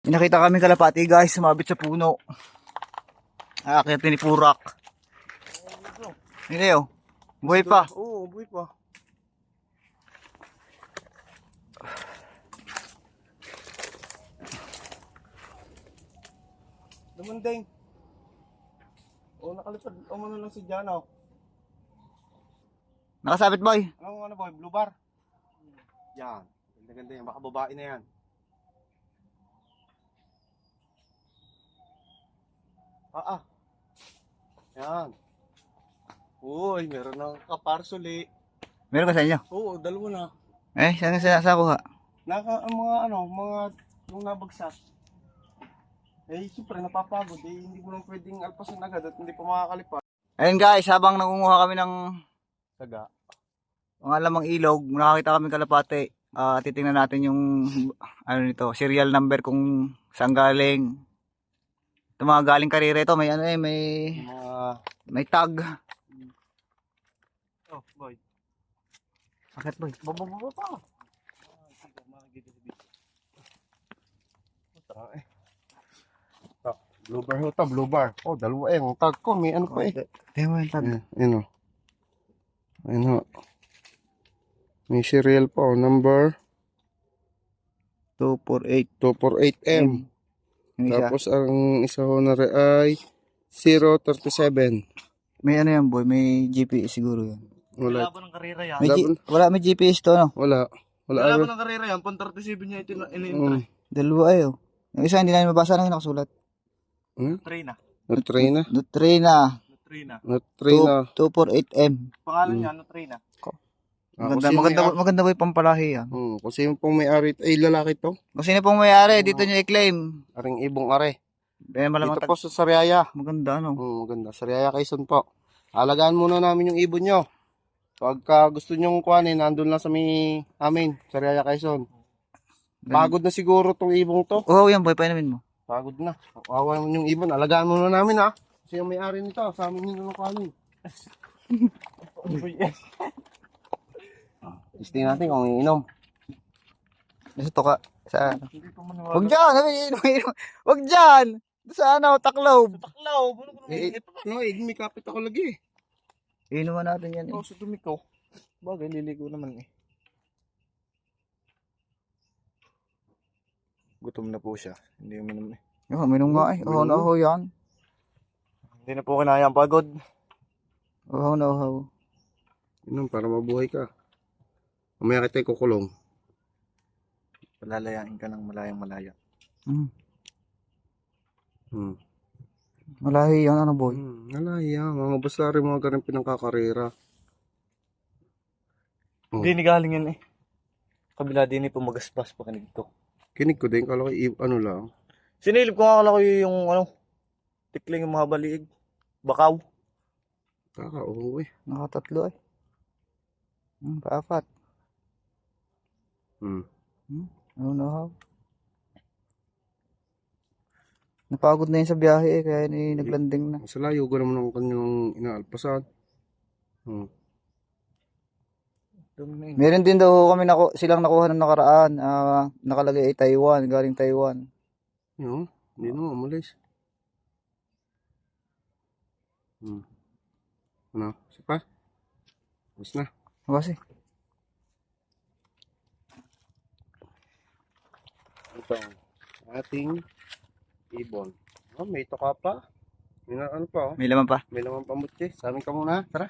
May nakita kami kalapati guys, sumabit sa puno. Aakyat ni Purak. Hindi oh. Buhay pa. Oo, buhay pa. Dumundeng. Oo, nakalipad. Umano lang si Jano. Nakasabit boy. Ano boy? Blue bar? Yan. Ganda-ganda yan. Baka babae na yan. Yan. Uy, meron ng kaparsuli. Meron ka sa inyo? Oo, dalawa na. Saan sa kuha? Mga yung nabagsak. Siyempre napapagod. Hindi mo lang pwedeng alpasan agad at hindi pa makakalipad. Ayun guys, habang nangunguha kami ng Saga. mga lamang ilog, nakakita kami kalapati. Titingnan natin yung serial number kung saan galing. Ito mga galing karera ito, may may tag. Oh, boy. Bakit boy? Baba pa. Blue bar ho to, blue bar. Oh, dalawa ang tag ko, may ano pa eh. Tingnan mo yung tag. Ayun o. Ayun ho. May serial pa o, number 248. 248M. Yung isa. Tapos ang isa ho na rin ay 037. May ano yan boy, may GPS siguro yan. Wala. Laban ng karera yan. May GPS to no? Wala. Laban ng karera yan. Pang 37 niya ito in-entry. Dalawa ay oh. Yung isa hindi namin mabasa na yung nakasulat. Trina. Nutrina. Nutrina. Trina. Nutrina. 248M. Pangalan niya, Trina. Maganda boy pampalahi yan. Kung sino pong may-ari, ay lalaki to. Kung sino pong may-ari, dito nyo i-claim. Aring ibong are. Malamang Dito po sa Sariaya. Maganda no? Maganda. Sariaya Quezon po. Alagaan muna namin yung ibon nyo. Pagka gusto nyong kuhanin, nandun lang sa amin, Sariaya Quezon. Pagod na siguro tong ibong to. Oo yan boy, painumin mo. Pagod na. Kawawa naman yung ibon. Alagaan muna namin ha. Kasi yung may-ari nito, sa amin yun ang kuhanin. Testing natin kung iinom. Nasa toka. Sa Wag dyan! Wag dyan! Sa Taklaw. Taklaw. May kapit ako lagi. Inuman natin yan eh. Sa dumi ko. Bagay, liligo naman eh. Gutom na po siya. Hindi mo naman Minum nga eh. Uhaw na uhaw yan. Hindi na po kinaya ang pagod. Uhaw na uhaw. Inom para mabuhay ka. Mamaya kita kukulong. Palalayain ka ng malayang-malaya. Malahi yan boy. Malaya. Mga basari mga ganun pinangkakarera. Hindi ni galing yan eh. Kabila din eh, pumagaspas pa kanig to. Kinig ko din. Kala ko ano lang. Sinilip ko nga kala ko yung tikling yung mga baliig. Bakaw. Kakauho eh. Nakatatlo eh. Paapat. Uhaw. Napagod na yun sa biyahe eh. Kaya naglanding na. Sa layo ko naman ang kanyang inaalpasan. Meron din daw kami silang nakuha ng nakaraan. Nakalagay ay Taiwan. Galing Taiwan. Yun. Hindi naman umalis. Ano? Sipa? Tapos na. Kasi. Ito. Ating ibon. May toka pa. May ano pa oh. May laman pa. May laman pamutsi. Sa amin ka muna. Tara.